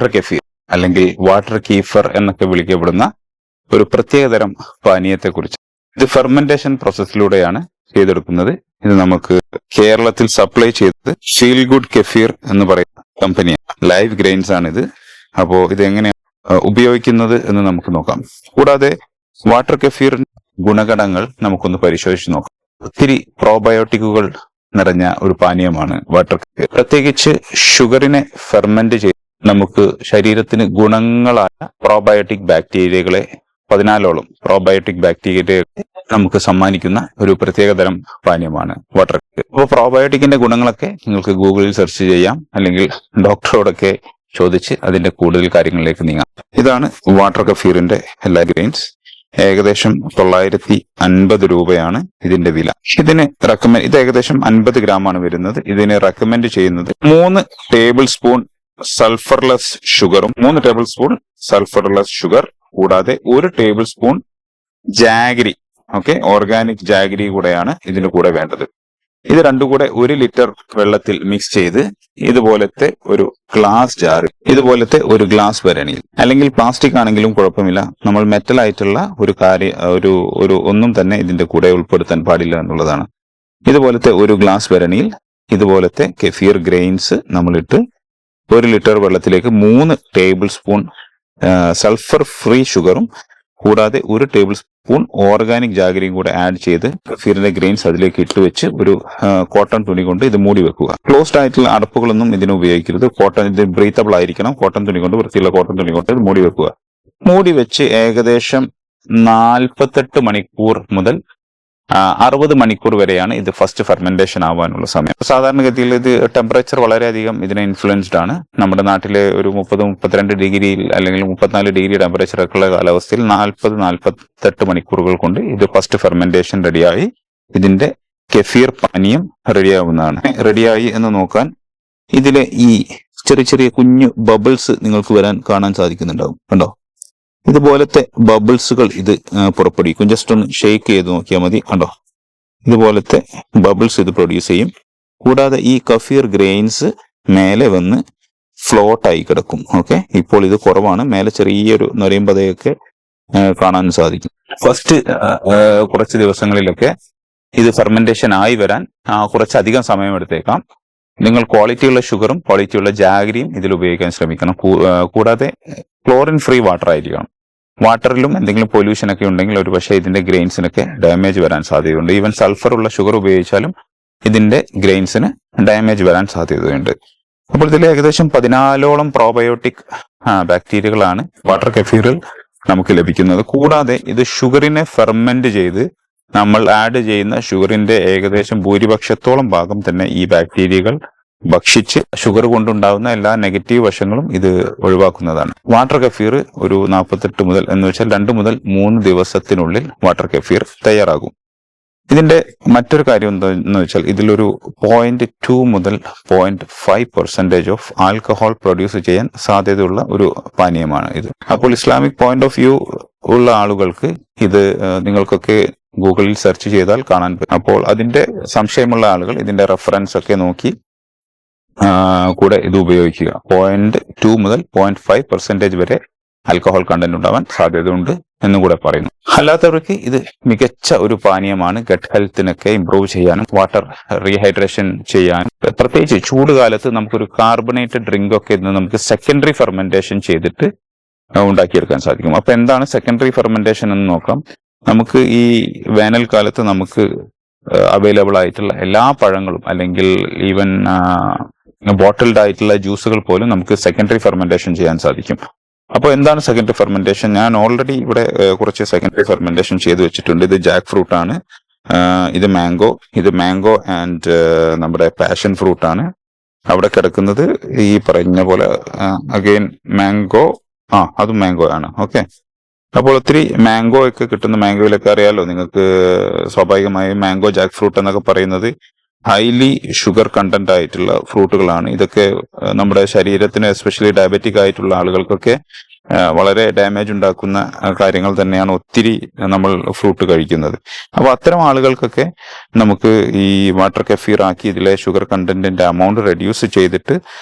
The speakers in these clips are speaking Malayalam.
വാട്ടർ കെഫീർ അല്ലെങ്കിൽ വാട്ടർ കീഫർ എന്നൊക്കെ വിളിക്കപ്പെടുന്ന ഒരു പ്രത്യേകതരം പാനീയത്തെക്കുറിച്ച്. ഇത് ഫെർമെന്റേഷൻ പ്രോസസ്സിലൂടെയാണ് ചെയ്തെടുക്കുന്നത്. ഇത് നമുക്ക് കേരളത്തിൽ സപ്ലൈ ചെയ്തത് ഫീൽ ഗുഡ് കെഫീർ എന്ന് പറയുന്ന കമ്പനിയാണ്. ലൈവ് ഗ്രെയിൻസ് ആണിത്. അപ്പോ ഇത് എങ്ങനെയാണ് ഉപയോഗിക്കുന്നത് എന്ന് നമുക്ക് നോക്കാം. കൂടാതെ വാട്ടർ കെഫീറിന്റെ ഗുണഗണങ്ങൾ നമുക്കൊന്ന് പരിശോധിച്ച് നോക്കാം. ഒത്തിരി പ്രോബയോട്ടിക്കുകൾ നിറഞ്ഞ ഒരു പാനീയമാണ് വാട്ടർ കെഫീർ. പ്രത്യേകിച്ച് ഷുഗറിനെ ഫെർമെന്റ് ചെയ്ത് നമുക്ക് ശരീരത്തിന് ഗുണങ്ങളായ പ്രോബയോട്ടിക് ബാക്ടീരിയകളെ 14ഓളം പ്രോബയോട്ടിക് ബാക്ടീരിയകളെ നമുക്ക് സമ്മാനിക്കുന്ന ഒരു പ്രത്യേകതരം പാനീയമാണ് വാട്ടർ കെഫീർ. അപ്പോൾ പ്രോബയോട്ടിക്കിന്റെ ഗുണങ്ങളൊക്കെ നിങ്ങൾക്ക് ഗൂഗിളിൽ സെർച്ച് ചെയ്യാം, അല്ലെങ്കിൽ ഡോക്ടറോടൊക്കെ ചോദിച്ച് അതിന്റെ കൂടുതൽ കാര്യങ്ങളിലേക്ക് നീങ്ങാം. ഇതാണ് വാട്ടർ കെഫീറിന്റെ എല്ലാ ഗ്രെയിൻസ്. ഏകദേശം 950 രൂപയാണ് ഇതിന്റെ വില. ഇത് ഏകദേശം 50 ഗ്രാമാണ് വരുന്നത്. ഇതിന് റെക്കമെൻഡ് ചെയ്യുന്നത് 3 ടേബിൾ സ്പൂൺ സൾഫർലെസ് ഷുഗറും 3 ടേബിൾ സ്പൂൺ സൾഫർലെസ് ഷുഗർ കൂടാതെ 1 table spoon jaggery, organic jaggery കൂടെയാണ് ഇതിന് കൂടെ വേണ്ടത്. ഇത് രണ്ടും കൂടെ 1 ലിറ്റർ വെള്ളത്തിൽ മിക്സ് ചെയ്ത് ഇതുപോലത്തെ ഒരു ഗ്ലാസ് ജാറിൽ, ഇതുപോലത്തെ ഒരു ഗ്ലാസ് ഭരണിയിൽ, അല്ലെങ്കിൽ പ്ലാസ്റ്റിക് ആണെങ്കിലും കുഴപ്പമില്ല, നമ്മൾ മെറ്റൽ ആയിട്ടുള്ള ഒരു ഒന്നും തന്നെ ഇതിന്റെ കൂടെ ഉൾപ്പെടുത്താൻ പാടില്ല എന്നുള്ളതാണ്. ഇതുപോലത്തെ ഒരു ഗ്ലാസ് ഭരണിയിൽ ഇതുപോലത്തെ കെഫീർ ഗ്രെയിൻസ് നമ്മളിട്ട് 1 ലിറ്റർ വെള്ളത്തിലേക്ക് 3 ടേബിൾ സ്പൂൺ സൾഫർ ഫ്രീ ഷുഗറും കൂടാതെ 1 ടേബിൾ സ്പൂൺ ഓർഗാനിക് ജാഗരിയും കൂടെ ആഡ് ചെയ്ത് കെഫീറിന്റെ ഗ്രെയിൻസ് അതിലേക്ക് ഇട്ട് വെച്ച് ഒരു കോട്ടൺ തുണി കൊണ്ട് ഇത് മൂടി വെക്കുക. ക്ലോസ്ഡ് ആയിട്ടുള്ള അടപ്പുകളൊന്നും ഇതിന് ഉപയോഗിക്കരുത്. ഇത് ബ്രീത്തബിൾ ആയിരിക്കണം. കോട്ടൺ തുണി കൊണ്ട്, വൃത്തിയുള്ള കോട്ടൺ തുണി കൊണ്ട് ഇത് മൂടി വെക്കുക. മൂടി വെച്ച് ഏകദേശം 48 മണിക്കൂർ മുതൽ 60 മണിക്കൂർ വരെയാണ് ഇത് ഫസ്റ്റ് ഫെർമെന്റേഷൻ ആവാനുള്ള സമയം. സാധാരണഗതിയിൽ ഇത് ടെമ്പറേച്ചർ വളരെയധികം ഇതിനെ ഇൻഫ്ലുവൻസ്ഡ് ആണ്. നമ്മുടെ നാട്ടിലെ ഒരു 30-32 ഡിഗ്രിയിൽ അല്ലെങ്കിൽ 34 ഡിഗ്രി ടെമ്പറേച്ചർ ഒക്കെ ഉള്ള കാലാവസ്ഥയിൽ 40-48 മണിക്കൂറുകൾ കൊണ്ട് ഇത് ഫസ്റ്റ് ഫെർമെന്റേഷൻ റെഡിയായി ഇതിന്റെ കെഫീർ പാനീയം റെഡിയാവുന്നതാണ്. റെഡിയായി എന്ന് നോക്കാൻ ഇതിലെ ഈ ചെറിയ ചെറിയ കുഞ്ഞു ബബിൾസ് നിങ്ങൾക്ക് കാണാൻ സാധിക്കുന്നുണ്ടാവും. കണ്ടോ? ഇതുപോലത്തെ ബബിൾസുകൾ ഇത് പുറപ്പെടുവിക്കും. ജസ്റ്റ് ഒന്ന് ഷെയ്ക്ക് ചെയ്ത് നോക്കിയാൽ മതി. കണ്ടോ? ഇതുപോലത്തെ ബബിൾസ് ഇത് പ്രൊഡ്യൂസ് ചെയ്യും. കൂടാതെ ഈ കഫീർ ഗ്രെയിൻസ് മേലെ വന്ന് ഫ്ലോട്ടായി കിടക്കും. ഇപ്പോൾ ഇത് കുറവാണ്. മേലെ ചെറിയൊരു നൊരയും പതയൊക്കെ കാണാൻ സാധിക്കും. ഫസ്റ്റ് കുറച്ച് ദിവസങ്ങളിലൊക്കെ ഇത് ഫെർമെന്റേഷൻ ആയി വരാൻ കുറച്ചധികം സമയമെടുത്തേക്കാം. നിങ്ങൾ ക്വാളിറ്റിയുള്ള ഷുഗറും ക്വാളിറ്റിയുള്ള ജാഗരിയും ഇതിൽ ഉപയോഗിക്കാൻ ശ്രമിക്കണം. കൂടാതെ ക്ലോറിൻ ഫ്രീ വാട്ടർ ആയിരിക്കണം. വാട്ടറിലും എന്തെങ്കിലും പൊല്യൂഷൻ ഒക്കെ ഉണ്ടെങ്കിൽ ഒരു പക്ഷേ ഇതിന്റെ ഗ്രെയിൻസിനൊക്കെ ഡാമേജ് വരാൻ സാധ്യതയുണ്ട്. ഈവൻ സൾഫർ ഉള്ള ഷുഗർ ഉപയോഗിച്ചാലും ഇതിന്റെ ഗ്രെയിൻസിന് ഡാമേജ് വരാൻ സാധ്യതയുണ്ട്. അപ്പോൾ ഇതിൽ ഏകദേശം 14ഓളം പ്രോബയോട്ടിക് ബാക്ടീരിയകളാണ് വാട്ടർ കെഫീറിൽ നമുക്ക് ലഭിക്കുന്നത്. കൂടാതെ ഇത് ഷുഗറിനെ ഫെർമെന്റ് ചെയ്ത് നമ്മൾ ആഡ് ചെയ്യുന്ന ഷുഗറിന്റെ ഏകദേശം ഭൂരിപക്ഷത്തോളം ഭാഗം തന്നെ ഈ ബാക്ടീരിയകൾ ഭക്ഷിച്ച് ഷുഗർ കൊണ്ടുണ്ടാകുന്ന എല്ലാ നെഗറ്റീവ് വശങ്ങളും ഇത് ഒഴിവാക്കുന്നതാണ്. വാട്ടർ കെഫീർ ഒരു 48 മുതൽ 2 മുതൽ 3 ദിവസത്തിനുള്ളിൽ വാട്ടർ കെഫീർ തയ്യാറാകും. ഇതിന്റെ മറ്റൊരു കാര്യം എന്താണെന്ന് വെച്ചാൽ ഇതിലൊരു 0.2 മുതൽ 0.5% ഓഫ് ആൽക്കഹോൾ പ്രൊഡ്യൂസ് ചെയ്യാൻ സാധ്യതയുള്ള ഒരു പാനീയമാണ് ഇത്. അപ്പോൾ ഇസ്ലാമിക് പോയിന്റ് ഓഫ് വ്യൂ ഉള്ള ആളുകൾക്ക് ഇത് നിങ്ങൾക്കൊക്കെ ഗൂഗിളിൽ സെർച്ച് ചെയ്താൽ കാണാൻ പറ്റും. അപ്പോൾ അതിന്റെ സംശയമുള്ള ആളുകൾ ഇതിന്റെ റെഫറൻസ് ഒക്കെ നോക്കി കൂടെ ഇത് ഉപയോഗിക്കുക. 0.2 മുതൽ 0.5% വരെ ആൽക്കഹോൾ കണ്ടന്റ് ഉണ്ടാവാൻ സാധ്യതയുണ്ട് എന്നുകൂടെ പറയുന്നു. അല്ലാത്തവർക്ക് ഇത് മികച്ച ഒരു പാനീയമാണ്. ഗട്ട് ഹെൽത്തിനൊക്കെ ഇംപ്രൂവ് ചെയ്യാനും വാട്ടർ റീഹൈഡ്രേഷൻ ചെയ്യാനും, പ്രത്യേകിച്ച് ചൂട് കാലത്ത് നമുക്കൊരു കാർബണേറ്റഡ് ഡ്രിങ്ക് ഒക്കെ നമുക്ക് സെക്കൻഡറി ഫെർമെന്റേഷൻ ചെയ്തിട്ട് ഉണ്ടാക്കിയെടുക്കാൻ സാധിക്കും. അപ്പൊ എന്താണ് സെക്കൻഡറി ഫെർമെന്റേഷൻ എന്ന് നോക്കാം. നമുക്ക് ഈ വേനൽക്കാലത്ത് നമുക്ക് അവൈലബിൾ ആയിട്ടുള്ള എല്ലാ പഴങ്ങളും അല്ലെങ്കിൽ ഈവൻ ബോട്ടിൽഡ് ആയിട്ടുള്ള ജ്യൂസുകൾ പോലും നമുക്ക് സെക്കൻഡറി ഫെർമെന്റേഷൻ ചെയ്യാൻ സാധിക്കും. അപ്പോൾ എന്താണ് സെക്കൻഡറി ഫെർമെന്റേഷൻ? ഞാൻ ഓൾറെഡി ഇവിടെ കുറച്ച് സെക്കൻഡറി ഫെർമെന്റേഷൻ ചെയ്ത് വെച്ചിട്ടുണ്ട്. ഇത് ജാക്ക് ഫ്രൂട്ട് ആണ്, ഇത് മാംഗോ ആൻഡ് നമ്മുടെ പാഷൻ ഫ്രൂട്ട് ആണ്. അവിടെ കിടക്കുന്നത് ഈ പറഞ്ഞ പോലെ അഗെയിൻ മാംഗോ, അതും മാംഗോ ആണ്. അപ്പോൾ ഒത്തിരി മാംഗോ ഒക്കെ കിട്ടുന്ന, മാംഗോയിലൊക്കെ അറിയാലോ നിങ്ങൾക്ക് സ്വാഭാവികമായും മാംഗോ ജാക്ക് ഫ്രൂട്ട് എന്നൊക്കെ പറയുന്നത് ഹൈലി ഷുഗർ കണ്ടന്റ് ആയിട്ടുള്ള ഫ്രൂട്ടുകളാണ്. ഇതൊക്കെ നമ്മുടെ ശരീരത്തിന് എസ്പെഷ്യലി ഡയബറ്റിക് ആയിട്ടുള്ള ആളുകൾക്കൊക്കെ വളരെ ഡാമേജ് ഉണ്ടാക്കുന്ന കാര്യങ്ങൾ തന്നെയാണ് ഒത്തിരി നമ്മൾ ഫ്രൂട്ട് കഴിക്കുന്നത്. അപ്പൊ അത്തരം ആളുകൾക്കൊക്കെ നമുക്ക് ഈ വാട്ടർ കെഫീർ ആക്കി ഇതിലെ ഷുഗർ കണ്ടന്റിന്റെ എമൗണ്ട് റെഡ്യൂസ് ചെയ്തിട്ട്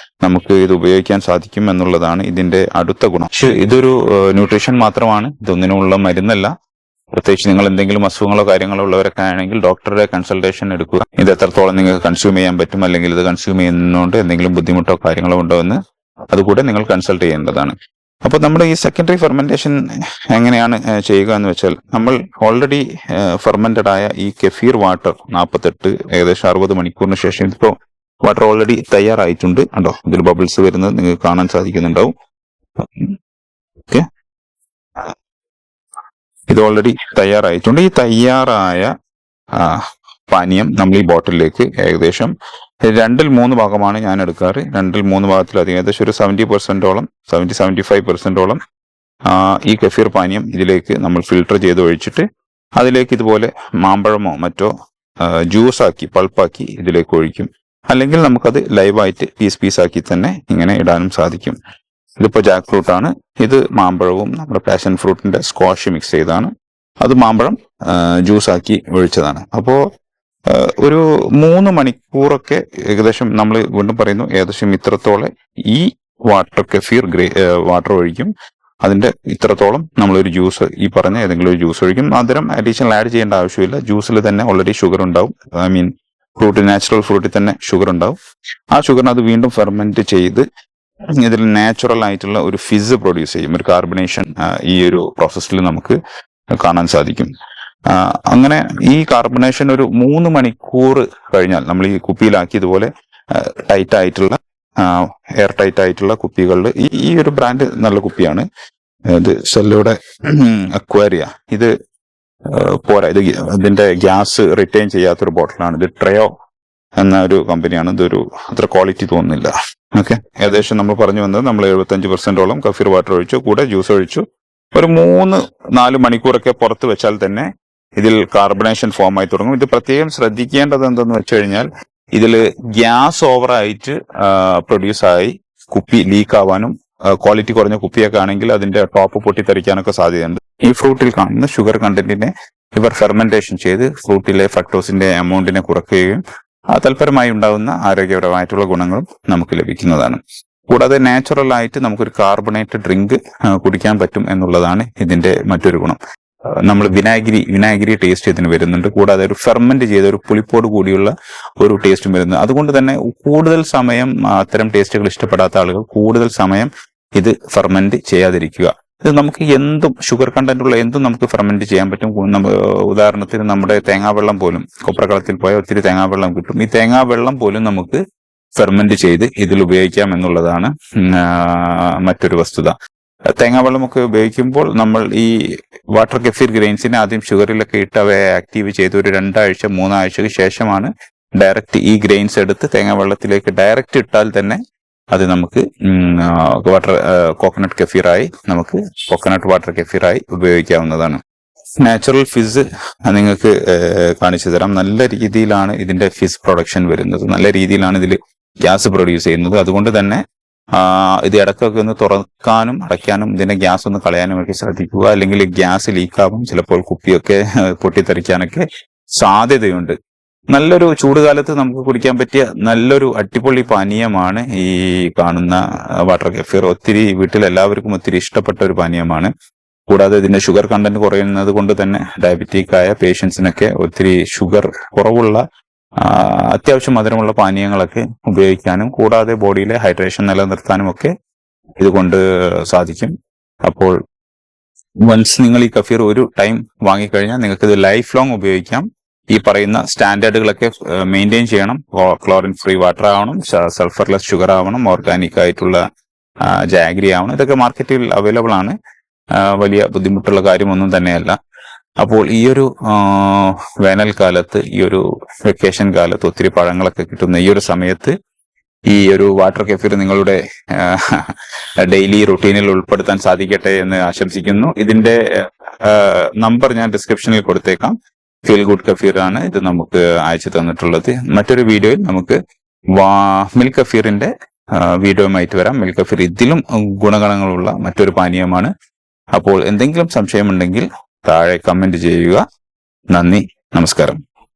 നമുക്ക് ഇത് ഉപയോഗിക്കാൻ സാധിക്കും എന്നുള്ളതാണ് ഇതിന്റെ അടുത്ത ഗുണം. പക്ഷെ ഇതൊരു ന്യൂട്രീഷൻ മാത്രമാണ്, ഇതൊന്നിനുള്ള മരുന്നല്ല. പ്രത്യേകിച്ച് നിങ്ങൾ എന്തെങ്കിലും അസുഖങ്ങളോ കാര്യങ്ങളോ ഉള്ളവരൊക്കെ ആണെങ്കിൽ ഡോക്ടറുടെ കൺസൾട്ടേഷൻ എടുക്കുക. ഇത് എത്രത്തോളം നിങ്ങൾക്ക് കൺസ്യൂം ചെയ്യാൻ പറ്റും, അല്ലെങ്കിൽ ഇത് കൺസ്യൂം ചെയ്യുന്നതുകൊണ്ട് എന്തെങ്കിലും ബുദ്ധിമുട്ടോ കാര്യങ്ങളോ ഉണ്ടോ എന്ന് അതുകൂടെ നിങ്ങൾ കൺസൾട്ട് ചെയ്യേണ്ടതാണ്. അപ്പൊ നമ്മുടെ ഈ സെക്കൻഡറി ഫെർമെന്റേഷൻ എങ്ങനെയാണ് ചെയ്യുക എന്ന് വെച്ചാൽ, നമ്മൾ ഓൾറെഡി ഫെർമെന്റഡ് ആയ ഈ കെഫീർ വാട്ടർ 48 ഏകദേശം 60 മണിക്കൂറിന് ശേഷം ഇതിപ്പോ വാട്ടർ ഓൾറെഡി തയ്യാറായിട്ടുണ്ട്. കണ്ടോ, ഇതിൽ ബബിൾസ് വരുന്നത് നിങ്ങൾക്ക് കാണാൻ സാധിക്കുന്നുണ്ടാവും. ഓക്കെ, ഇത് ഓൾറെഡി തയ്യാറായിട്ടുണ്ട്. ഈ തയ്യാറായ പാനീയം നമ്മൾ ഈ ബോട്ടിലേക്ക് ഏകദേശം 2-3 ഭാഗമാണ് ഞാൻ എടുക്കാറ്. 2-3 ഭാഗത്തിലധികം ഏകദേശം ഒരു 70-75% ഈ കെഫീർ പാനീയം ഇതിലേക്ക് നമ്മൾ ഫിൽട്ടർ ചെയ്ത് ഒഴിച്ചിട്ട് അതിലേക്ക് ഇതുപോലെ മാമ്പഴമോ മറ്റോ ജ്യൂസാക്കി പൾപ്പാക്കി ഇതിലേക്ക് ഒഴിക്കും. അല്ലെങ്കിൽ നമുക്കത് ലൈവായിട്ട് പീസാക്കി തന്നെ ഇങ്ങനെ ഇടാനും സാധിക്കും. ഇതിപ്പോ ജാക്ക് ഫ്രൂട്ട് ആണ്, ഇത് മാമ്പഴവും നമ്മുടെ പാഷൻ ഫ്രൂട്ടിന്റെ സ്ക്വാഷ് മിക്സ് ചെയ്താണ്. അത് മാമ്പഴം ജ്യൂസാക്കി ഒഴിച്ചതാണ്. അപ്പോ ഒരു 3 മണിക്കൂറൊക്കെ ഏകദേശം നമ്മൾ വീണ്ടും പറയുന്നു, ഏകദേശം ഇത്രത്തോളം ഈ വാട്ടർ കെഫീർ വാട്ടർ ഒഴിക്കും. അതിന്റെ ഇത്രത്തോളം നമ്മളൊരു ജ്യൂസ്, ഈ പറഞ്ഞ ഏതെങ്കിലും ഒരു ജ്യൂസ് ഒഴിക്കും. മധുരം അഡീഷണൽ ആഡ് ചെയ്യേണ്ട ആവശ്യമില്ല. ജ്യൂസിൽ തന്നെ ഓൾറെഡി ഷുഗർ ഉണ്ടാവും. ഫ്രൂട്ട്, നാച്ചുറൽ ഫ്രൂട്ടിൽ തന്നെ ഷുഗർ ഉണ്ടാവും. ആ ഷുഗറിനെ അത് വീണ്ടും ഫെർമെന്റ് ചെയ്ത് ഇതിൽ നാച്ചുറൽ ആയിട്ടുള്ള ഒരു ഫിസ് പ്രൊഡ്യൂസ് ചെയ്യും. ഒരു കാർബണേഷൻ ഈ ഒരു പ്രോസസ്സിൽ നമുക്ക് കാണാൻ സാധിക്കും. അങ്ങനെ ഈ കാർബണേഷൻ ഒരു 3 മണിക്കൂർ കഴിഞ്ഞാൽ നമ്മൾ ഈ കുപ്പിയിലാക്കി ഇതുപോലെ ടൈറ്റ് ആയിട്ടുള്ള എയർ ടൈറ്റ് ആയിട്ടുള്ള കുപ്പികളിൽ, ഈ ഒരു ബ്രാൻഡ് നല്ല കുപ്പിയാണ്, ഇത് സെല്ലോയുടെ അക്വാരിയ. ഇത് പോരാ, ഇതിന്റെ ഗ്യാസ് റിറ്റൈൻ ചെയ്യാത്തൊരു ബോട്ടിലാണ്. ഇത് ട്രയോ എന്ന ഒരു കമ്പനിയാണ്. ഇതൊരു അത്ര ക്വാളിറ്റി തോന്നുന്നില്ല. ഓക്കെ, ഏകദേശം നമ്മൾ പറഞ്ഞു വന്നത് നമ്മൾ 75%ഓളം കഫീർ വാട്ടർ ഒഴിച്ചു, കൂടെ ജ്യൂസ് ഒഴിച്ചു. ഒരു 3-4 മണിക്കൂറൊക്കെ പുറത്ത് വെച്ചാൽ തന്നെ ഇതിൽ കാർബണേഷൻ ഫോം ആയി തുടങ്ങും. ഇത് പ്രത്യേകം ശ്രദ്ധിക്കേണ്ടത് എന്തെന്ന് വെച്ച് കഴിഞ്ഞാൽ, ഇതിൽ ഗ്യാസ് ഓവറായിട്ട് പ്രൊഡ്യൂസ് ആയി കുപ്പി ലീക്ക് ആവാനും, ക്വാളിറ്റി കുറഞ്ഞ കുപ്പിയൊക്കെ ആണെങ്കിൽ അതിന്റെ ടോപ്പ് പൊട്ടിത്തെറിക്കാനൊക്കെ സാധ്യതയുണ്ട്. ഈ ഫ്രൂട്ടിൽ കാണുന്ന ഷുഗർ കണ്ടന്റിനെ ഇവർ ഫെർമെന്റേഷൻ ചെയ്ത് ഫ്രൂട്ടിലെ ഫ്രക്ടോസിന്റെ എമൗണ്ടിനെ കുറയ്ക്കുകയും തൽപരമായി ഉണ്ടാകുന്ന ആരോഗ്യപരമായിട്ടുള്ള ഗുണങ്ങളും നമുക്ക് ലഭിക്കുന്നതാണ്. കൂടാതെ നാച്ചുറൽ ആയിട്ട് നമുക്കൊരു കാർബണേറ്റഡ് ഡ്രിങ്ക് കുടിക്കാൻ പറ്റും എന്നുള്ളതാണ് ഇതിന്റെ മറ്റൊരു ഗുണം. നമ്മൾ വിനാഗിരി ടേസ്റ്റ് ഇതിന് വരുന്നുണ്ട്. കൂടാതെ ഒരു ഫെർമെന്റ് ചെയ്ത ഒരു പുളിപ്പോട് കൂടിയുള്ള ഒരു ടേസ്റ്റും വരുന്നത്. അതുകൊണ്ട് തന്നെ കൂടുതൽ സമയം അത്തരം ടേസ്റ്റുകൾ ഇഷ്ടപ്പെടാത്ത ആളുകൾ കൂടുതൽ സമയം ഇത് ഫെർമെന്റ് ചെയ്യാതിരിക്കുക. ഇത് നമുക്ക് എന്തും ഷുഗർ കണ്ടന്റ് ഉള്ള എന്തും നമുക്ക് ഫെർമെന്റ് ചെയ്യാൻ പറ്റും. ഉദാഹരണത്തിന് നമ്മുടെ തേങ്ങാവെള്ളം പോലും, കൊപ്രക്കളത്തിൽ പോയാൽ ഒത്തിരി തേങ്ങാവെള്ളം കിട്ടും. ഈ തേങ്ങാവെള്ളം പോലും നമുക്ക് ഫെർമെന്റ് ചെയ്ത് ഇതിൽ ഉപയോഗിക്കാം എന്നുള്ളതാണ് മറ്റൊരു വസ്തുത. തേങ്ങാവെള്ളമൊക്കെ ഉപയോഗിക്കുമ്പോൾ നമ്മൾ ഈ വാട്ടർ കെഫീർ ഗ്രെയിൻസിനെ ആദ്യം ഷുഗറിലൊക്കെ ഇട്ട് അവയെ ആക്റ്റീവ് ചെയ്ത് ഒരു 2-3 ആഴ്ചക്ക് ശേഷമാണ് ഡയറക്റ്റ് ഈ ഗ്രെയിൻസ് എടുത്ത് തേങ്ങാവെള്ളത്തിലേക്ക് ഡയറക്റ്റ് ഇട്ടാൽ തന്നെ അത് നമുക്ക് കോക്കനട്ട് കെഫീറായി, നമുക്ക് കോക്കനട്ട് വാട്ടർ കെഫീറായി ഉപയോഗിക്കാവുന്നതാണ്. നാച്ചുറൽ ഫിസ് നിങ്ങൾക്ക് കാണിച്ചു തരാം. നല്ല രീതിയിലാണ് ഇതിന്റെ ഫിസ് പ്രൊഡക്ഷൻ വരുന്നത്, നല്ല രീതിയിലാണ് ഇതിൽ ഗ്യാസ് പ്രൊഡ്യൂസ് ചെയ്യുന്നത്. അതുകൊണ്ട് തന്നെ ഇത് ഇടയ്ക്കൊക്കെ ഒന്ന് തുറക്കാനും അടയ്ക്കാനും ഇതിന്റെ ഗ്യാസ് ഒന്ന് കളയാനും ഒക്കെ ശ്രദ്ധിക്കുക. അല്ലെങ്കിൽ ഗ്യാസ് ലീക്കാവും, ചിലപ്പോൾ കുപ്പിയൊക്കെ പൊട്ടിത്തെറിക്കാനൊക്കെ സാധ്യതയുണ്ട്. നല്ലൊരു ചൂടുകാലത്ത് നമുക്ക് കുടിക്കാൻ പറ്റിയ നല്ലൊരു അടിപൊളി പാനീയമാണ് ഈ കാണുന്ന വാട്ടർ കെഫീർ. ഒത്തിരി വീട്ടിൽ എല്ലാവർക്കും ഒത്തിരി ഇഷ്ടപ്പെട്ട ഒരു പാനീയമാണ്. കൂടാതെ ഇതിന്റെ ഷുഗർ കണ്ടന്റ് കുറയുന്നത് കൊണ്ട് തന്നെ ഡയബറ്റിക് ആയ പേഷ്യൻസിനൊക്കെ ഒത്തിരി ഷുഗർ കുറവുള്ള അത്യാവശ്യം മധുരമുള്ള പാനീയങ്ങളൊക്കെ ഉപയോഗിക്കാനും കൂടാതെ ബോഡിയിലെ ഹൈഡ്രേഷൻ നിലനിർത്താനും ഒക്കെ ഇതുകൊണ്ട് സാധിക്കും. അപ്പോൾ വൺസ് നിങ്ങൾ ഈ കഫീർ ഒരു ടൈം വാങ്ങിക്കഴിഞ്ഞാൽ നിങ്ങൾക്ക് ഇത് ലൈഫ് ലോങ് ഉപയോഗിക്കാം. ഈ പറയുന്ന സ്റ്റാൻഡേർഡുകളൊക്കെ മെയിൻറ്റെയിൻ ചെയ്യണം. ക്ലോറിൻ ഫ്രീ വാട്ടർ ആവണം, സൾഫർലെസ് ഷുഗർ ആവണം, ഓർഗാനിക് ആയിട്ടുള്ള ജാഗ്രി ആവണം. ഇതൊക്കെ മാർക്കറ്റിൽ അവൈലബിൾ ആണ്. വലിയ ബുദ്ധിമുട്ടുള്ള കാര്യമൊന്നും തന്നെയല്ല. അപ്പോൾ ഈ ഒരു വേനൽക്കാലത്ത്, ഈ ഒരു വെക്കേഷൻ കാലത്ത് ഒത്തിരി പഴങ്ങളൊക്കെ കിട്ടുന്ന ഈ ഒരു സമയത്ത് ഈ ഒരു വാട്ടർ കെഫീർ നിങ്ങളുടെ ഡെയിലി റുട്ടീനിൽ ഉൾപ്പെടുത്താൻ സാധിക്കട്ടെ എന്ന് ആശംസിക്കുന്നു. ഇതിന്റെ നമ്പർ ഞാൻ ഡിസ്ക്രിപ്ഷനിൽ കൊടുത്തേക്കാം. ഫീൽ ഗുഡ് കഫീർ ആണ് ഇത് നമുക്ക് അയച്ചു തന്നിട്ടുള്ളത്. മറ്റൊരു വീഡിയോയിൽ നമുക്ക് മിൽക്ക് കഫീറിന്റെ വീഡിയോയുമായിട്ട് വരാം. മിൽക്ക് കഫീർ ഇതിലും ഗുണഗണങ്ങളുള്ള മറ്റൊരു പാനീയമാണ്. അപ്പോൾ എന്തെങ്കിലും സംശയമുണ്ടെങ്കിൽ താഴെ കമന്റ് ചെയ്യുക. നന്ദി, നമസ്കാരം.